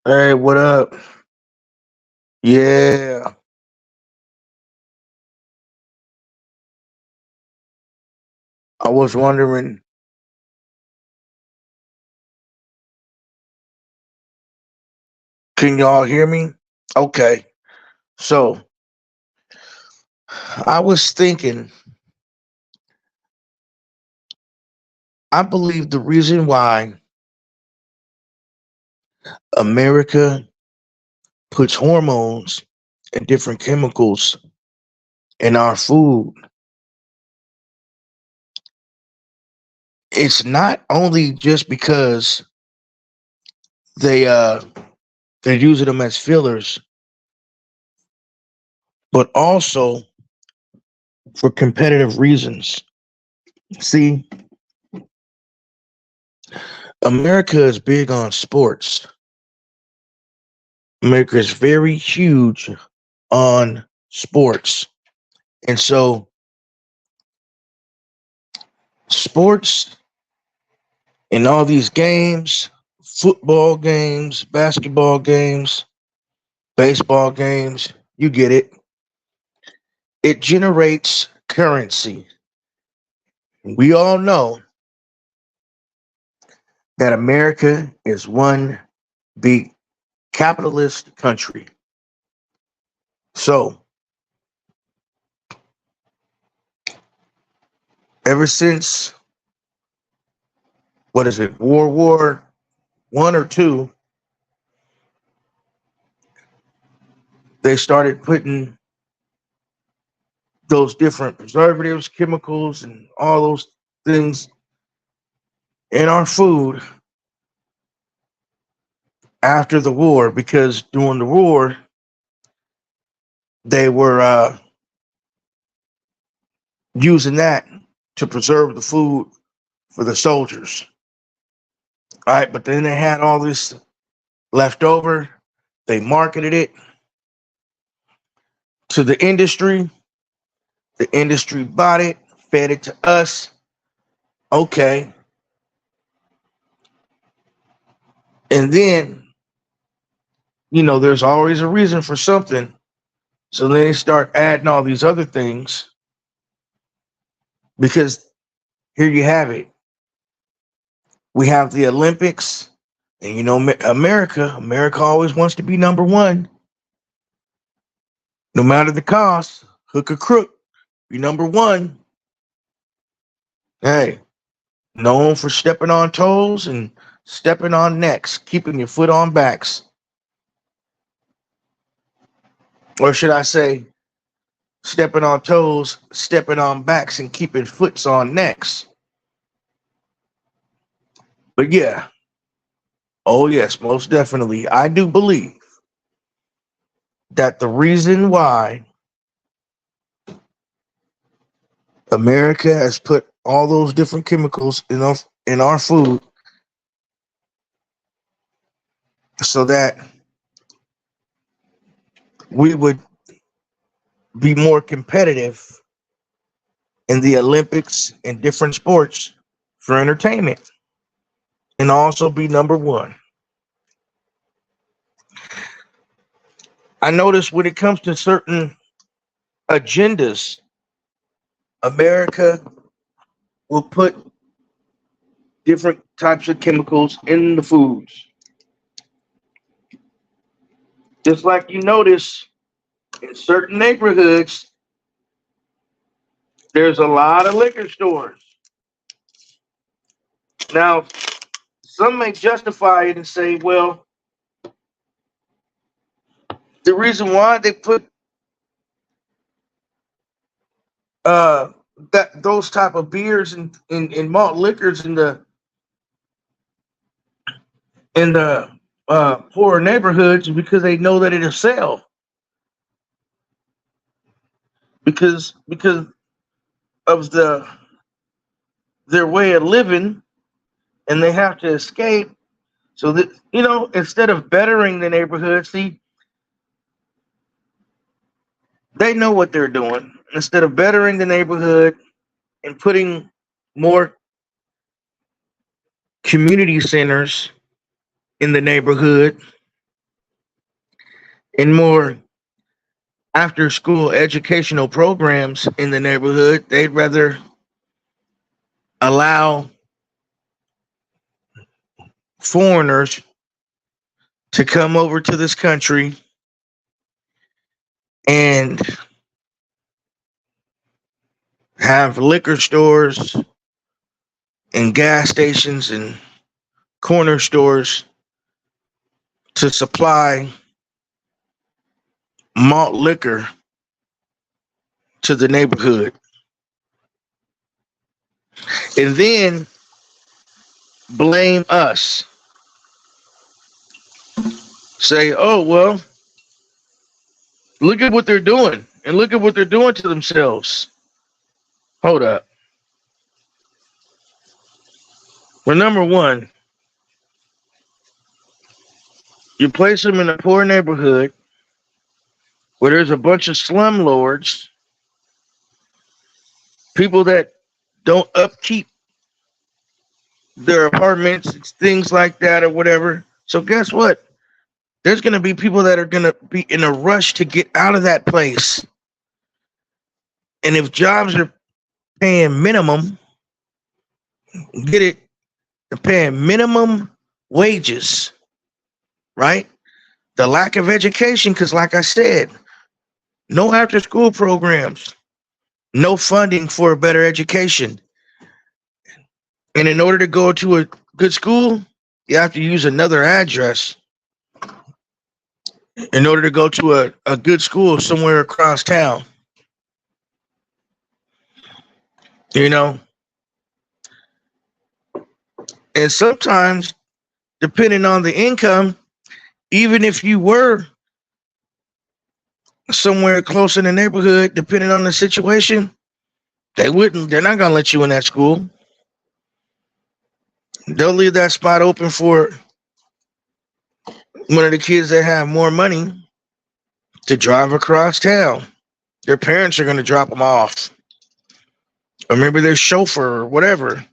Hey, what up? Yeah, I was wondering, can y'all hear me? Okay, so I was thinking, I believe the reason why America puts hormones and different chemicals in our food, it's not only just because they they're using them as fillers, but also for competitive reasons. See, America is big on sports. America is very huge on sports. And so, sports and all these games, football games, basketball games, baseball games, you get it. It generates currency. We all know that America is one big capitalist country. So, ever since, what is it, World War One or two, they started putting those different preservatives, chemicals, and all those things in our food after the war because during the war they were using that to preserve the food for the soldiers. All right, but then they had all this left over. They marketed it to the industry. The industry bought it, fed it to us. Okay, and then there's always a reason for something. So then they start adding all these other things because here you have it. We have the Olympics, and America always wants to be number one, no matter the cost. Hook or crook, be number one. Hey, known for stepping on toes and stepping on necks, keeping your foot on backs, or should I say, stepping on toes, stepping on backs, and keeping foots on necks. But yeah, oh yes, most definitely, I do believe that the reason why America has put all those different chemicals in our food so that we would be more competitive in the Olympics and different sports for entertainment and also be number one. I notice when it comes to certain agendas, America will put different types of chemicals in the foods. Just like you notice in certain neighborhoods, there's a lot of liquor stores. Now, some may justify it and say, well, the reason why they put uh that those type of beers and malt liquors in the poorer neighborhoods is because they know that it'll sell because of their way of living, and they have to escape. So that instead of bettering the neighborhood, see, they know what they're doing. Instead of bettering the neighborhood and putting more community centers in the neighborhood, in more after school educational programs in the neighborhood. They'd rather allow foreigners to come over to this country and have liquor stores and gas stations and corner stores to supply malt liquor to the neighborhood. And then blame us. Say, oh, well, look at what they're doing. And look at what they're doing to themselves. Hold up. Well, number one, you place them in a poor neighborhood where there's a bunch of slumlords, people that don't upkeep their apartments, things like that, or whatever. So guess what? There's going to be people that are going to be in a rush to get out of that place. And if jobs are paying minimum, get it, they're paying minimum wages, right? The lack of education, because like I said, no after school programs, no funding for a better education. And in order to go to a good school, you have to use another address. In order to go to a good school somewhere across town. You know? And sometimes, depending on the income, even if you were somewhere close in the neighborhood, depending on the situation, they're not gonna let you in that school. They'll leave that spot open for one of the kids that have more money to drive across town. Their parents are gonna drop them off. Or maybe their chauffeur or whatever.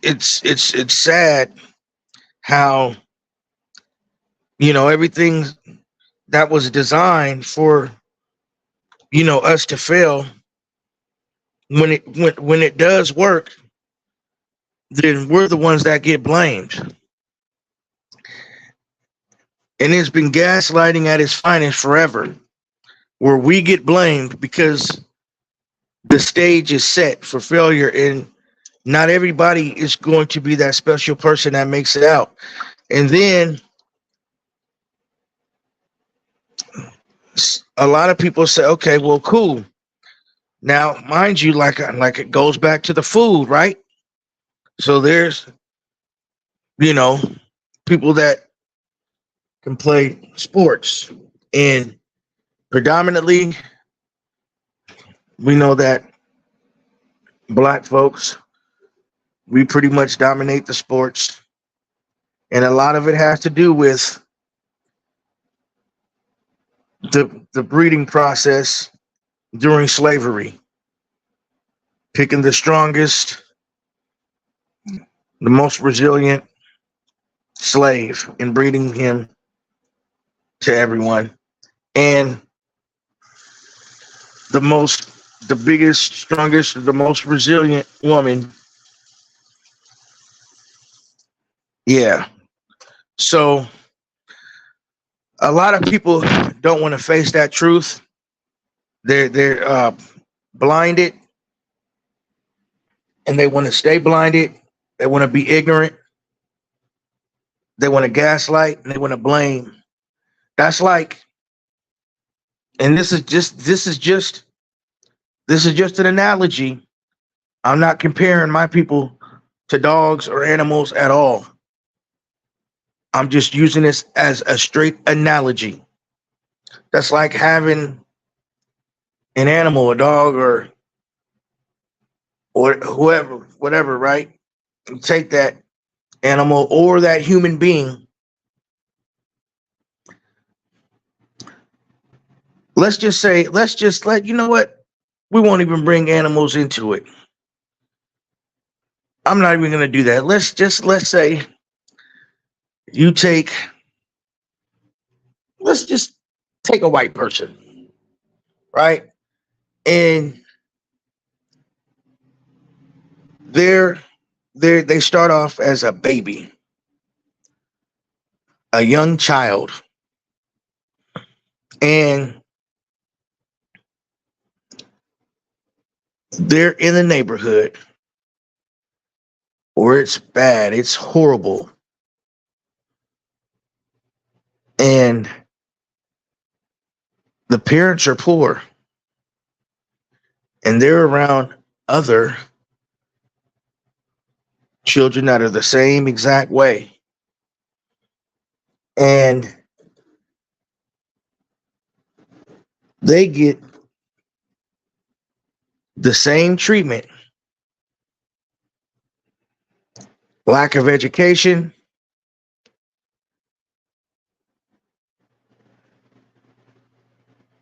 It's sad how, you know, everything that was designed for, you know, us to fail, when it does work, then we're the ones that get blamed. And it's been gaslighting at its finest forever, where we get blamed because the stage is set for failure, and not everybody is going to be that special person that makes it out. And then a lot of people say, okay, well, cool. Now, mind you, like it goes back to the food, right? So there's, you know, people that can play sports, and predominantly we know that black folks, we pretty much dominate the sports, and a lot of it has to do with the breeding process during slavery, picking the strongest, the most resilient slave and breeding him to everyone. And the biggest, strongest, the most resilient woman. Yeah. So a lot of people don't want to face that truth. They're blinded, and they want to stay blinded. They want to be ignorant. They want to gaslight, and they want to blame. That's like, and this is just an analogy. I'm not comparing my people to dogs or animals at all. I'm just using this as a straight analogy. That's like having an animal, a dog, or whoever, whatever, right? You take that animal or that human being. Let's just let, you know what? We won't even bring animals into it. I'm not even going to do that. Let's say you take let's just take a white person, right? And they're they start off as a baby, a young child, and they're in a neighborhood where it's bad, it's horrible, and the parents are poor, and they're around other children that are the same exact way. And they get the same treatment, lack of education,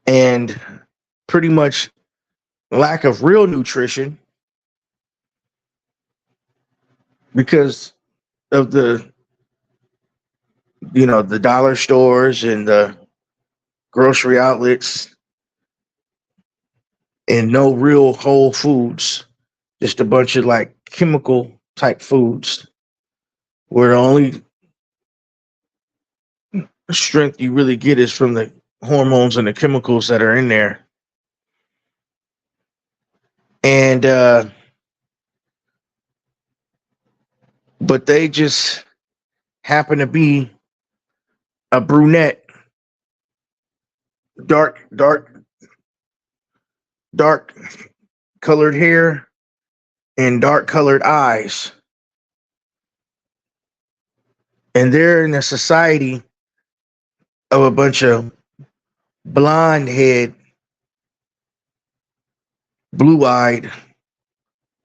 and pretty much lack of real nutrition because of the dollar stores and the grocery outlets and no real whole foods, just a bunch of like chemical type foods where the only strength you really get is from the hormones and the chemicals that are in there. And but they just happen to be a brunette, dark dark colored hair and dark colored eyes. And they're in a society of a bunch of blonde head, blue eyed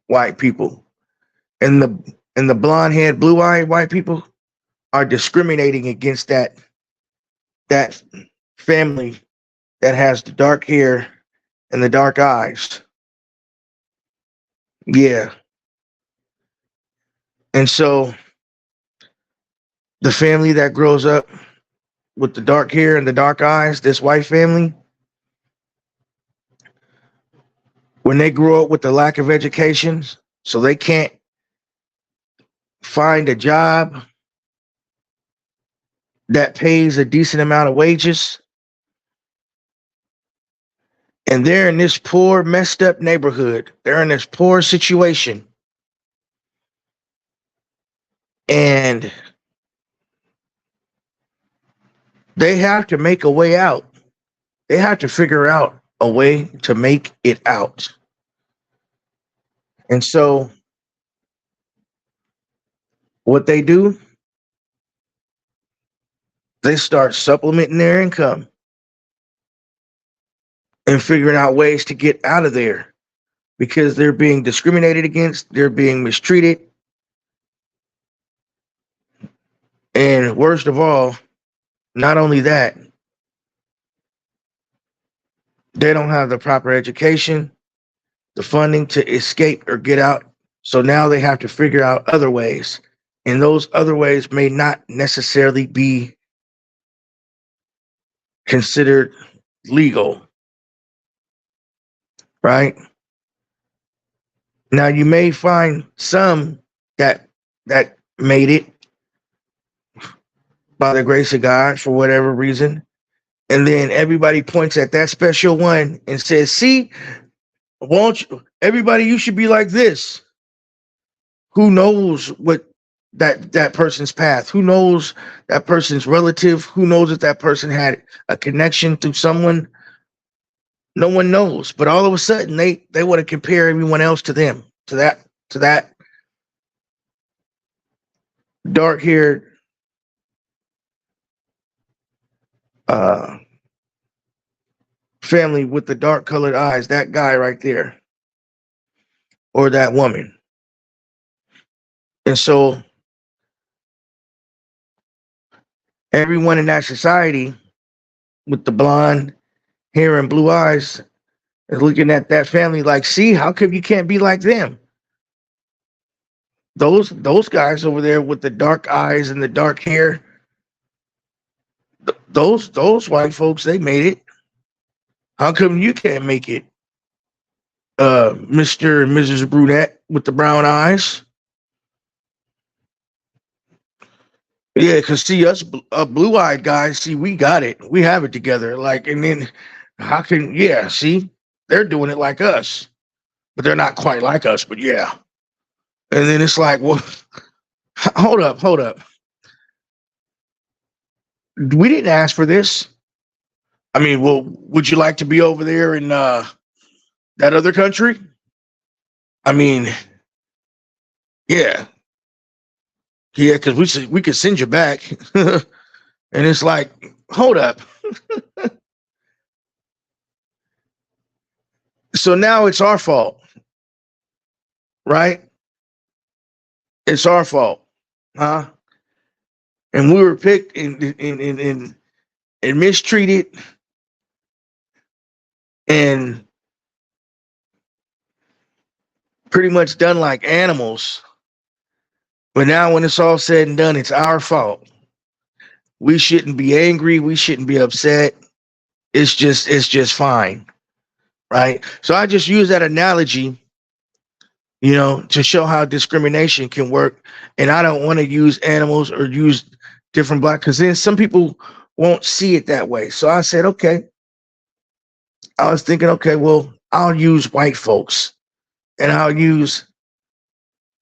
white people. And the blonde head, blue eyed white people are discriminating against that family that has the dark hair and the dark eyes. Yeah. And so the family that grows up with the dark hair and the dark eyes, this white family, when they grow up with the lack of education, so they can't find a job that pays a decent amount of wages, and they're in this poor, messed up neighborhood. They're in this poor situation. And they have to make a way out. They have to figure out a way to make it out. And so what they do, they start supplementing their income and figuring out ways to get out of there because they're being discriminated against, they're being mistreated. And worst of all, not only that, they don't have the proper education, the funding to escape or get out. So now they have to figure out other ways. And those other ways may not necessarily be considered legal, right? Now you may find some that made it by the grace of God for whatever reason. And then everybody points at that special one and says, see, won't you, everybody, you should be like this. Who knows what that person's path? Who knows that person's relative? Who knows if that person had a connection through someone? No one knows. But all of a sudden they want to compare everyone else to them, to that dark-haired family with the dark colored eyes, that guy right there, or that woman. And so everyone in that society with the blonde hair and blue eyes is looking at that family like, see, how come you can't be like them? Those guys over there with the dark eyes and the dark hair, those white folks, they made it. How come you can't make it, Mr. and Mrs. Brunette with the brown eyes? Yeah, because see, us blue eyed guys, see, we got it. We have it together. Like, and then how can, yeah, see, they're doing it like us, but they're not quite like us, but yeah. And then it's like, well, hold up. We didn't ask for this. I mean, well, would you like to be over there in that other country? I mean, yeah, yeah, because we could send you back, and it's like, hold up. So now it's our fault, right? It's our fault, huh? And we were picked and mistreated and pretty much done like animals. But now, when it's all said and done, it's our fault. We shouldn't be angry. We shouldn't be upset. It's just fine, right? So I just use that analogy, to show how discrimination can work. And I don't want to use animals or use different black, because then some people won't see it that way. So I said, okay. I was thinking, okay, well, I'll use white folks, and I'll use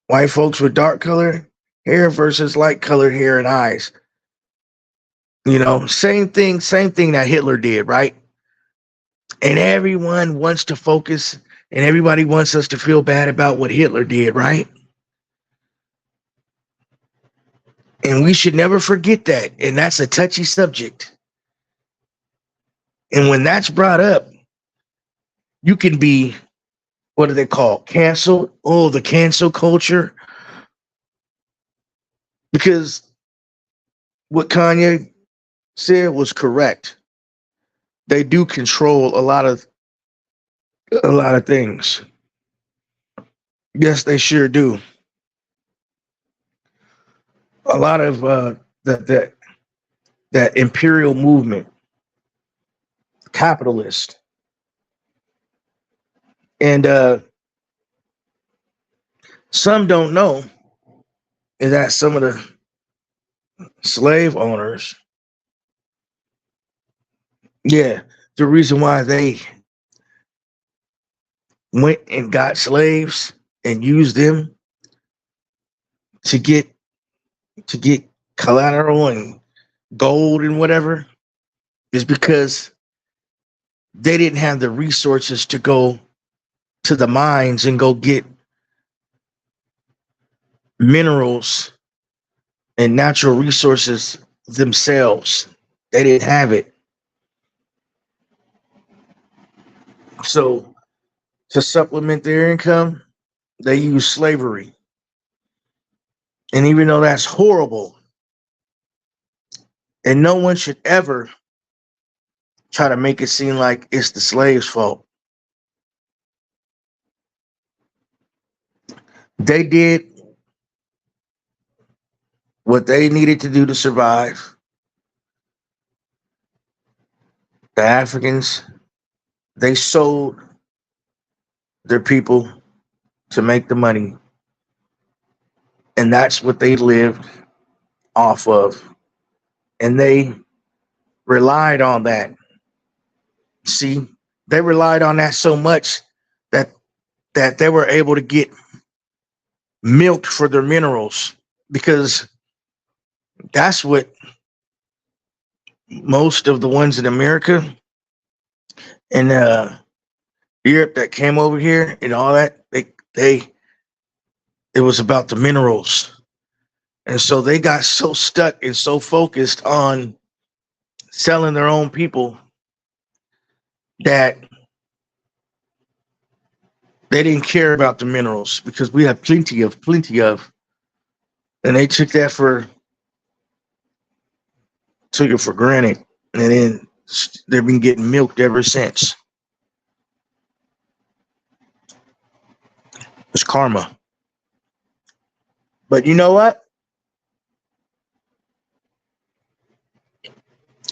white folks with dark color hair versus light colored hair and eyes. Same thing that Hitler did, right? And everyone wants to focus, and everybody wants us to feel bad about what Hitler did, right? And we should never forget that. And that's a touchy subject. And when that's brought up, you can be, what do they call, canceled? Oh, the cancel culture. Because what Kanye said was correct. They do control a lot of things. Yes, they sure do. A lot of that imperial movement, capitalist, and some don't know is that some of the slave owners, yeah, the reason why they went and got slaves and used them to get collateral and gold and whatever is because they didn't have the resources to go to the mines and go get minerals and natural resources themselves. They didn't have it. So to supplement their income, they use slavery. And even though that's horrible, and no one should ever try to make it seem like it's the slaves' fault. They did what they needed to do to survive. The Africans, they sold their people to make the money. And that's what they lived off of. And they relied on that. See, they relied on that so much that they were able to get milk for their minerals, because that's what most of the ones in America and Europe that came over here and all that, they it was about the minerals. And so they got so stuck and so focused on selling their own people that they didn't care about the minerals, because we have plenty of, and they took it for granted, and then they've been getting milked ever since. It's karma. But you know what?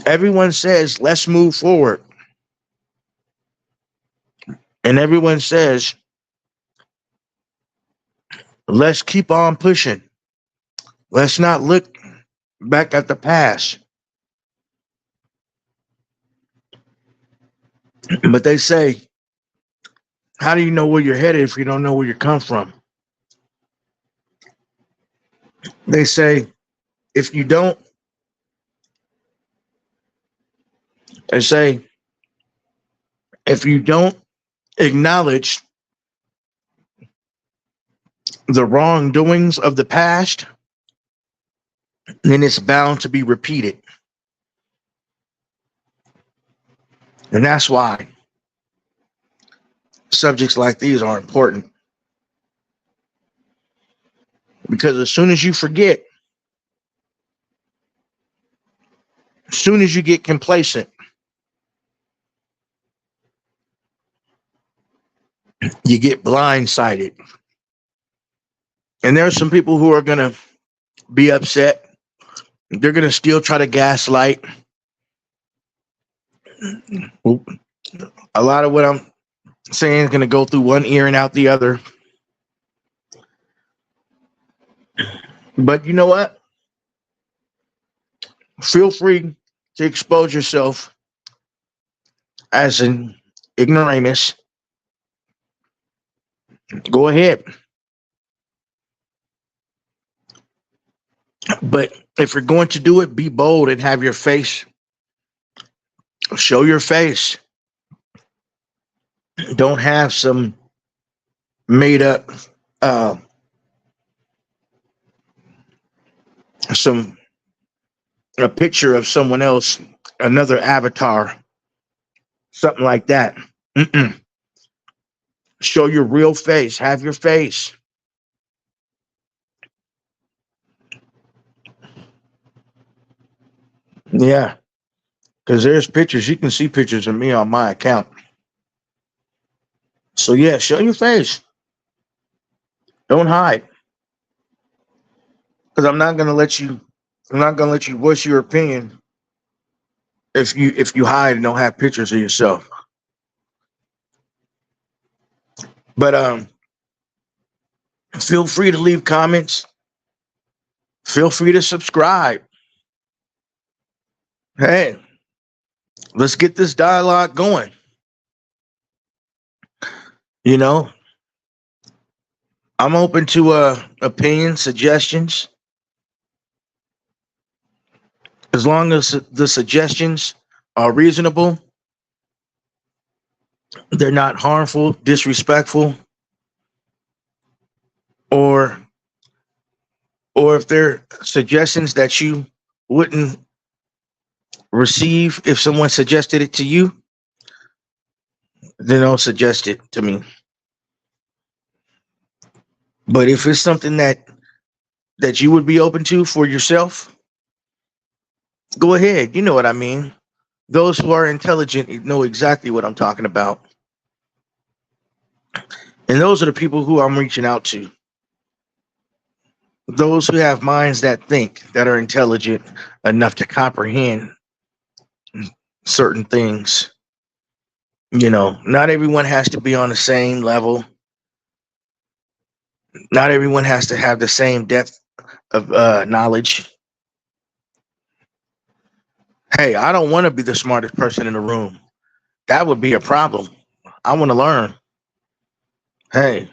Everyone says, let's move forward. And everyone says, let's keep on pushing. Let's not look back at the past. But they say, how do you know where you're headed if you don't know where you come from? They say, if you don't, they say, if you don't acknowledge the wrongdoings of the past, then it's bound to be repeated. And that's why subjects like these are important. Because as soon as you forget, as soon as you get complacent, you get blindsided. And there are some people who are going to be upset. They're going to still try to gaslight. A lot of what I'm saying is going to go through one ear and out the other. But you know what? Feel free to expose yourself as an ignoramus. Go ahead. But if you're going to do it, be bold and have your face. Show your face. Don't have some made up, a picture of someone else, another avatar, something like that. Mm-mm. Show your real face. Have your face. Yeah, because there's pictures. You can see pictures of me on my account. So yeah, show your face. Don't hide. Because I'm not gonna let you. I'm not gonna let you voice your opinion if you hide and don't have pictures of yourself. But feel free to leave comments. Feel free to subscribe. Hey, let's get this dialogue going. You know, I'm open to opinions, suggestions, as long as the suggestions are reasonable, they're not harmful, disrespectful, or if they're suggestions that you wouldn't receive if someone suggested it to you, then don't suggest it to me. But if it's something that you would be open to for yourself, go ahead. You know what I mean. Those who are intelligent know exactly what I'm talking about. And those are the people who I'm reaching out to. Those who have minds that think, that are intelligent enough to comprehend certain things. You know, not everyone has to be on the same level. Not everyone has to have the same depth of knowledge. Hey, I don't want to be the smartest person in the room. That would be a problem. I want to learn. Hey,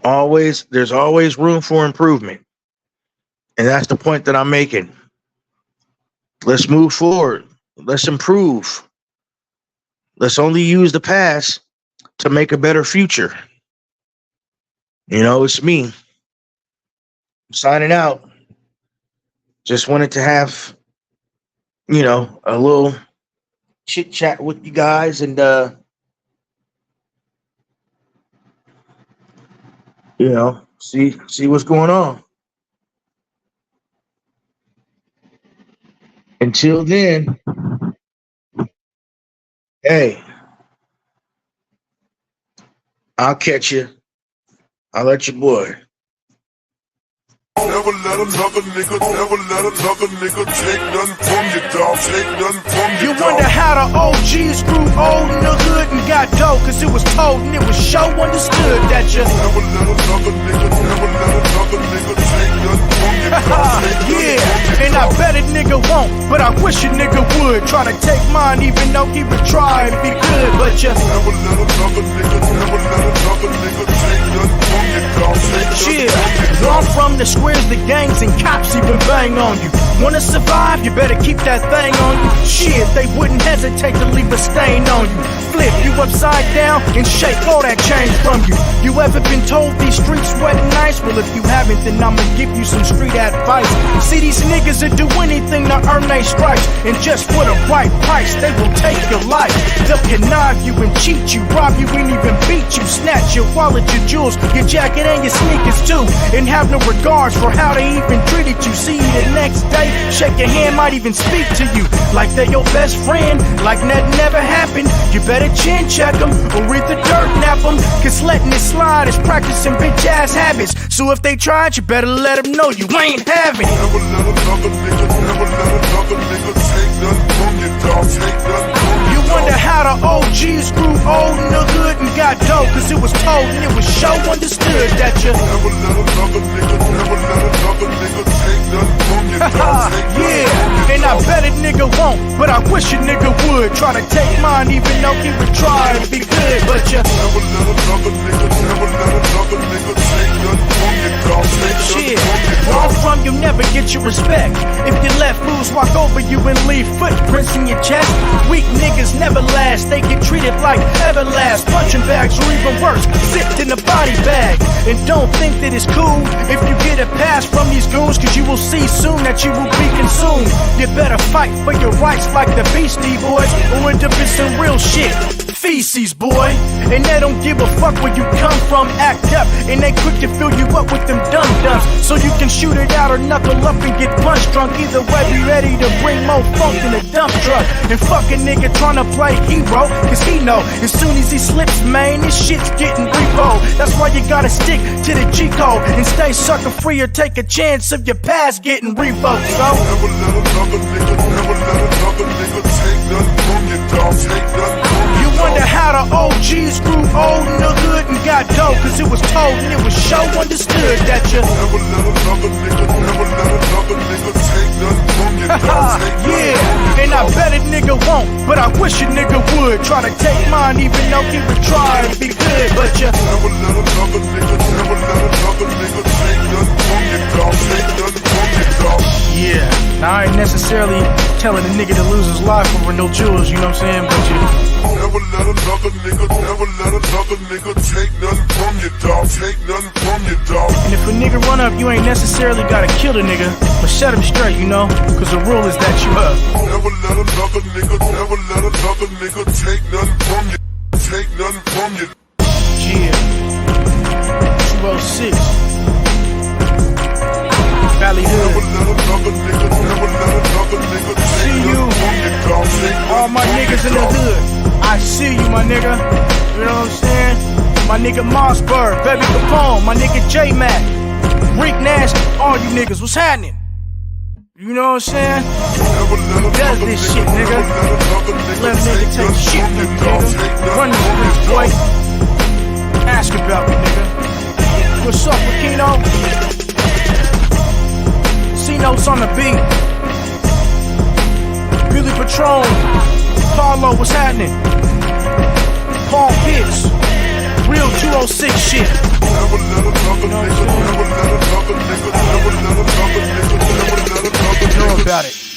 there's always room for improvement. And that's the point that I'm making. Let's move forward. Let's improve. Let's only use the past to make a better future. You know, it's me signing out. Just wanted to have, a little chit chat with you guys and, see what's going on. Until then, hey, I'll catch you. I'll let you boy. Never let another nigga take nothing from you, dog. Take nothing from you, You wonder how the OGs grew old in the hood and got dope, cause it was told and it was show understood that you never let another nigga take nothing from you, dog. yeah, and I bet a nigga won't, but I wish a nigga would try to take mine, even though he would try if he could, but you never let another nigga take nothing from you, dog. yeah, where I'm from, the squares, the gangs, and cops even bang on you. Wanna survive, you better keep that thing on you. Shit, they wouldn't hesitate to leave a stain on you. Flip you upside down and shake all that change from you. You ever been told these streets wet and nice? Well, if you haven't, then I'ma give you some street advice. See, these niggas will do anything to earn their stripes, and just for the right price, they will take your life. They'll connive you and cheat you, rob you and even beat you, snatch your wallet, your jewels, your jacket and your sneakers too, and have no regards for how they even treated you. See you the next day, shake your hand, might even speak to you like they're your best friend, like nothing never happened. You better chin check them or read the dirt nap them, cause letting it slide is practicing bitch ass habits. So if they tried, you better let them know you ain't having it. Never let another nigga take nothing from you, dog. Take nothing from you. You wonder how the OGs grew old in the hood and got dope, cause it was told and it was show understood that you never let another nigga take nothing from you, dog. yeah, and I bet a nigga won't, but I wish a nigga would try to take mine, even though he would try if he could, but you never let another nigga take nothing from you, dog. shit, where I'm from, you'll never get your respect if you let fools walk over you and leave footprints in your chest. Weak niggas never last, they get treated like everlast punching bags, or even worse, zipped in a body bag. And don't think that it's cool if you get a pass from these goons, cause you will see soon that you will be consumed. You better fight for your rights like the Beastie Boys, or end up in some real shit, feces, boy. And they don't give a fuck where you come from, act up, and they quick to fill you up with them dum-dums, so you can shoot it out or knuckle up and get punch drunk. Either way, be ready to bring more funk in a dump truck. And fuck a nigga tryna play hero, cause he know as soon as he slips, man, this shit's getting repo. That's why you gotta stick to the G-code and stay sucker free, or take a chance of your past getting revoked, so Never let another nigga take nothing from you, dog. Take nothing from you. you wonder how the OGs grew old in the hood and got dope, cause it was told and it was show understood that you Never let another nigga take nothing from you, dog. yeah, and I bet a nigga won't, but I wish a nigga would try to take mine, even though he would try if he could, but you never let another nigga take nothing from you, dog. Take nothing from you, dog. yeah. Now I ain't necessarily telling a nigga to lose his life over no jewels, you know what I'm saying, but you Never let another nigga take nothing from you, dog. Take nothing from you, dog. and if a nigga run up, you ain't necessarily gotta kill the nigga, but set him straight, you know, cause the rule is that you up. Never let another nigga take nothing from you. Take nothing from you. Yeah. 206. Valley Never Hood. let another nigga See take you. nothing from you, dog. Take All my niggas in the hood. I see you, my nigga. You know what I'm saying? My nigga Mossberg, Baby Capone, my nigga J-Mac, Rick Nash, all you niggas, what's happening? You know what I'm saying? Who does this shit, nigga? Let a nigga take shit from you, nigga. Run the streets, boy. Ask about me, nigga. What's up, Aquino? C-Notes on the beat. Billy Patron. Paulo, what's happening? Paul Pitts. Real 206 shit. Never let another nigga Know about it.